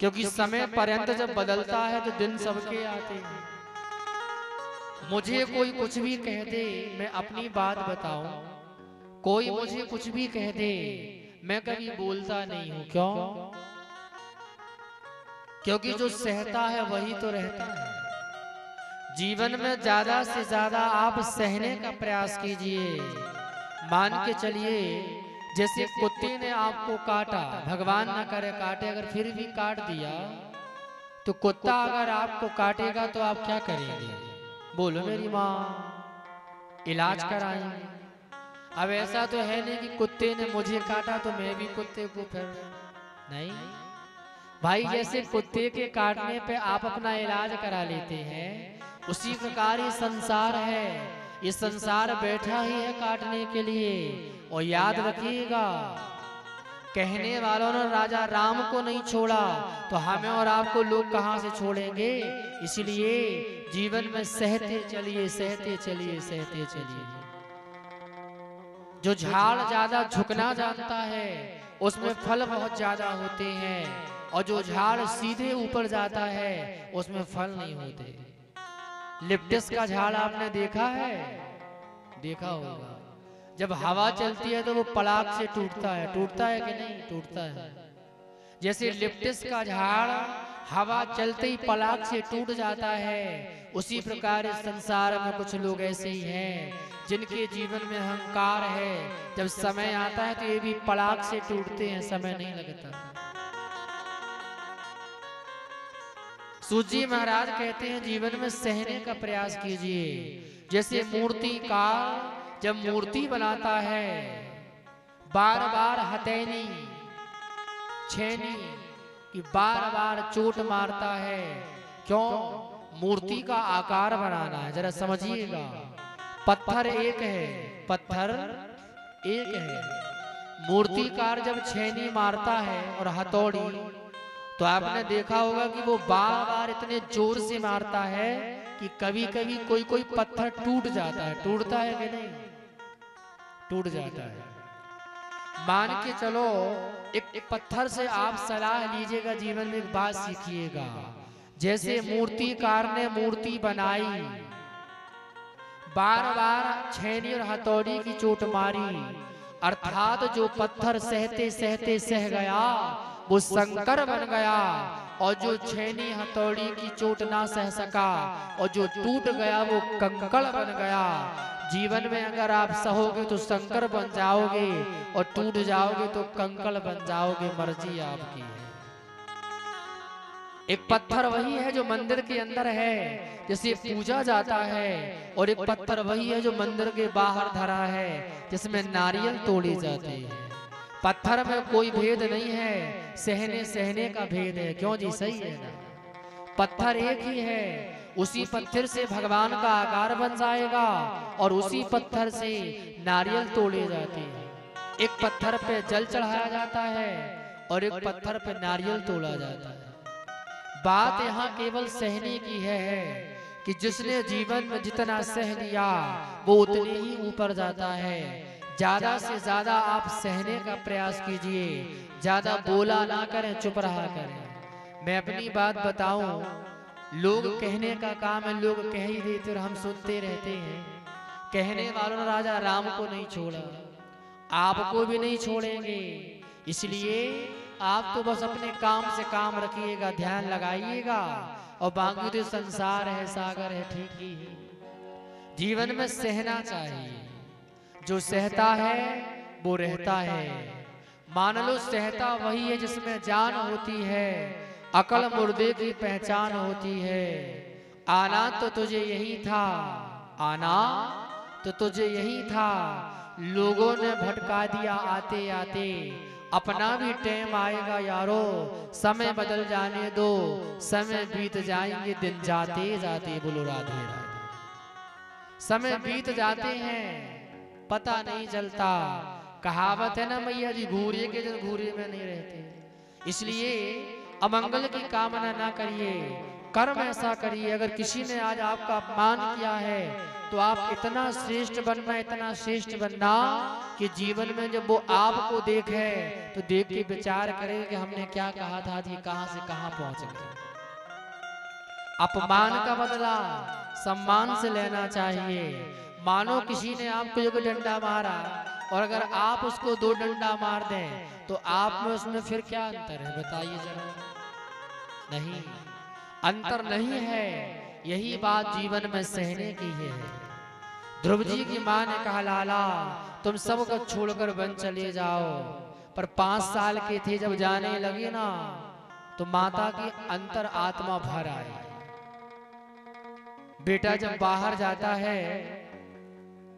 क्योंकि समय पर्यंत जब बदलता है तो दिन सबके आते हैं। मुझे कोई कुछ भी कह दे, मैं अपनी बात बताऊं, कोई मुझे कुछ भी कह दे, मैं कभी बोलता नहीं हूं। क्यों? क्योंकि जो सहता है वही तो रहता है। जीवन में ज्यादा से ज्यादा आप सहने का प्रयास कीजिए। मान के चलिए, जैसे कुत्ते ने आपको काटा, भगवान ना करे काटे, अगर फिर भी काट दिया तो कुत्ता अगर आपको काटेगा तो आप क्या करेंगे? बोलो मेरी माँ, इलाज कराएंगे। अब ऐसा तो है नहीं कि कुत्ते ने मुझे काटा तो मैं भी कुत्ते को फिर नहीं भाई। जैसे कुत्ते के काटने पे आप अपना इलाज करा लेते हैं, उसी प्रकार ये संसार है। ये संसार बैठा ही है काटने के लिए। और याद रखिएगा, कहने वालों ने राजा राम को नहीं छोड़ा तो हमें और आपको लोग कहां से छोड़ेंगे। इसलिए जीवन में सहते चलिए, सहते चलिए, सहते चलिए। जो झाड़ ज्यादा झुकना जानता है उसमें फल बहुत ज्यादा होते हैं, और जो झाड़ सीधे ऊपर जाता है उसमें फल नहीं होते। लिप्टस का झाड़ आपने देखा है? देखा होगा। जब हवा चलती है तो वो पलाक से टूटता है। टूटता है कि नहीं? टूटता है। जैसे लिप्टस का झाड़ हवा चलते ही पलाक से टूट जाता है, उसी प्रकार इस संसार में कुछ लोग ऐसे ही हैं जिनके जीवन में अहंकार है। जब समय आता है तो ये भी पलाक से टूटते हैं, समय नहीं लगता। सूजी महाराज कहते हैं जीवन में सहने का प्रयास कीजिए। जैसे मूर्तिकार जब मूर्ति बनाता है, बार बार हथेली छेनी कि बार बार चोट मारता है। क्यों? मूर्ति का आकार बनाना है। जरा समझिएगा, पत्थर एक है, पत्थर एक है। मूर्तिकार जब छेनी मारता है और हथौड़ी, तो आपने देखा होगा कि वो बार बार इतने जोर से मारता है कि कभी कभी कोई कोई पत्थर टूट जाता है। टूटता है कि नहीं? टूट जाता है। मान के चलो, एक पत्थर से आप सलाह लीजिएगा, जीवन में एक बात सीखिएगा। जैसे मूर्तिकार ने मूर्ति बनाई, बार बार छेनी और हथौड़ी की चोट मारी, अर्थात जो पत्थर सहते सहते सह गया वो शंकर बन गया, और जो छेनी हथौड़ी की चोट ना सह सका और जो टूट गया वो कंकड़ बन गया। जीवन में अगर आप सहोगे तो शंकर बन जाओगे, और टूट जाओगे तो कंकड़ बन जाओगे। मर्जी आपकी है। एक पत्थर वही है जो मंदिर के अंदर है, जिसे पूजा जाता है, और एक पत्थर वही है जो मंदिर के बाहर धरा है, जिसमें नारियल तोड़े जाते हैं। पत्थर में कोई भेद नहीं है, सहने सहने का भेद है। क्यों जी? सही है ना? पत्थर एक ही है, उसी पत्थर से भगवान का आकार बन जाएगा और उसी पत्थर से नारियल तोड़े जाते हैं। एक पत्थर पे जल चढ़ाया जाता है और एक पत्थर पे नारियल तोड़ा जाता है। बात यहाँ केवल सहने की है कि जिसने जीवन में जितना सह लिया वो उतने ही ऊपर जाता है। ज्यादा से ज्यादा आप सहने का प्रयास कीजिए, ज्यादा बोला ना करें, चुप रहा करें। मैं अपनी बात बताऊं, लोग कहने का काम है, लोग कह ही देते और हम सुनते रहते हैं। कहने वालों ने राजा राम को नहीं छोड़ा, आपको भी नहीं छोड़ेंगे। इसलिए आप तो बस अपने काम से काम रखिएगा, ध्यान लगाइएगा, और बाकी तो संसार है, सागर है, ठीक ही है। जीवन में सहना चाहिए। जो सहता है वो रहता है। मान लो सहता वही है जिसमें जान होती है, अकल मुर्दे की पहचान होती है। आना तो तुझे यही था, आना तो तुझे यही था, लोगों ने भटका दिया आते आते। अपना भी टाइम आएगा यारो, समय बदल जाने दो, समय बीत जाएंगे दिन जाते जाते। बोलो राधे राधे। समय बीत जाते हैं, पता नहीं चलता। कहावत है ना मैया जी, घूरे के दिन घूरे में नहीं रहते। इसलिए अमंगल की कामना ना करिए, कर्म ऐसा करिए। अगर किसी ने आज आपका अपमान किया है तो आप इतना श्रेष्ठ बनना कि जीवन में जब वो आपको देखे तो देख के विचार करे कि हमने क्या कहा था, जी कहां से कहां पहुंच गए। अपमान का बदला सम्मान से लेना चाहिए। मानो किसी ने आपको एक डंडा मारा और अगर आप उसको 2 डंडा मार दें तो आप में उसमें फिर क्या अंतर है, बताइए जरा। नहीं, अंतर नहीं है। यही बात जीवन में सहने की है। ध्रुव जी की मां ने कहा, लाला तुम सब को छोड़कर वन चले जाओ। पर 5 साल के थे जब जाने लगे ना तो माता की अंतर आत्मा भर आई। बेटा जब बाहर जाता है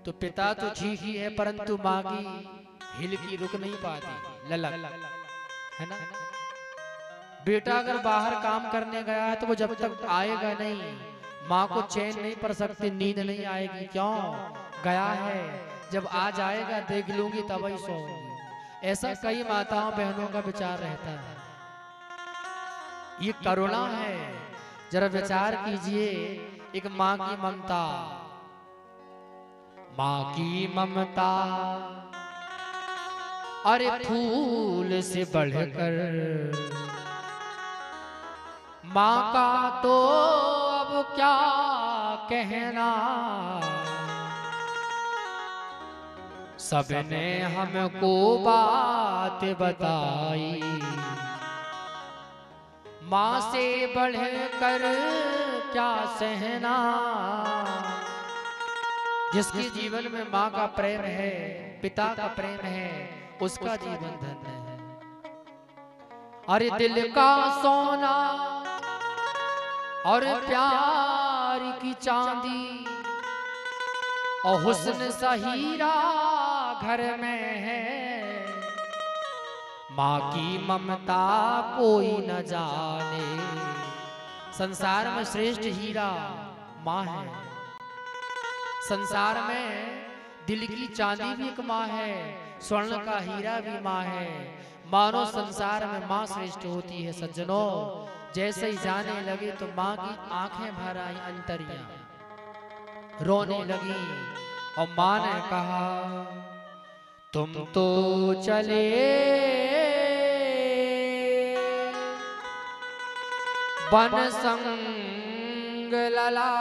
तो पिता तो ठीक ही है परंतु माँ की हिल की रुक नहीं पाती, ललक है ना। बेटा अगर बाहर काम करने गया है तो वो जब तक आएगा नहीं माँ को चैन नहीं पड़ सकती, नींद नहीं आएगी। क्यों गया है, जब आ जाएगा देख लूंगी तब ही सोऊंगी। ऐसा कई माताओं बहनों का विचार रहता है। ये करुणा है। जरा विचार कीजिए, एक माँ की ममता, माँ की ममता अरे फूल से बढ़कर, माँ का तो अब क्या कहना। सबने हमको बात बताई, माँ से बढ़कर क्या सहना। जिसके जीवन में माँ का प्रेम है, पिता का प्रेम है, उसका जीवन धन्य है। अरे दिल का सोना और प्यार की चांदी और हुस्न सा हीरा घर में है। माँ की ममता कोई न जाने। संसार में श्रेष्ठ हीरा माँ है। संसार में दिल की चांदी भी एक माँ है, स्वर्ण का हीरा भी माँ है। मानो संसार में माँ श्रेष्ठ होती है। सज्जनों, जैसे ही जाने लगे तो माँ की आंखें भर आई, अंतरिया रोने लगी और माँ ने कहा, तुम तो चले बन संग लला,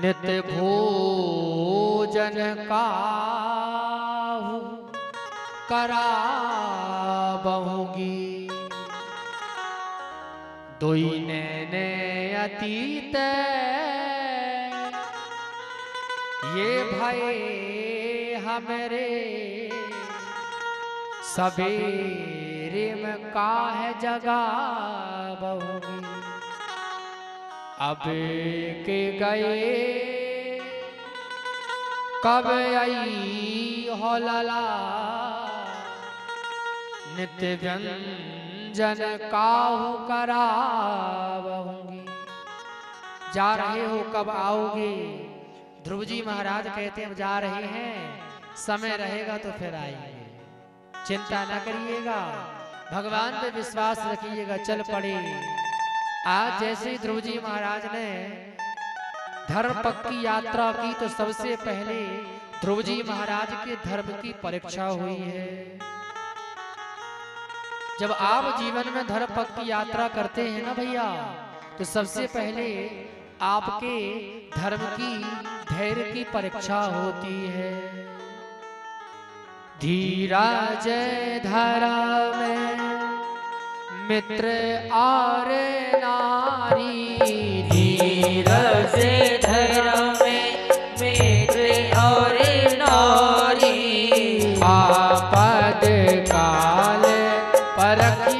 नित्य भोजन का करा बहुगी। दुई ने अतीत ये भय हमरे, सबेरे में काहे जगा बहुगी। अब के गए कब आई हो लला, नित्य व्यंजन काहू करावूंगी। जा रहे हो कब आओगे? ध्रुव जी महाराज कहते हैं जा रहे हैं, समय रहेगा तो फिर आएंगे। चिंता न करिएगा, भगवान पे विश्वास रखिएगा, चल पड़े। आज जैसे ही ध्रुव जी महाराज ने धर्म पक की यात्रा की तो सबसे पहले ध्रुव जी महाराज के धर्म की परीक्षा हुई है। जब आप जीवन में धर्म पक की यात्रा करते हैं ना भैया, तो सबसे पहले आपके धर्म की धैर्य की परीक्षा होती है। धीरज धरा में मित्र और नारी, धीरज धरा में मित्र और नारी, आपद काल परखी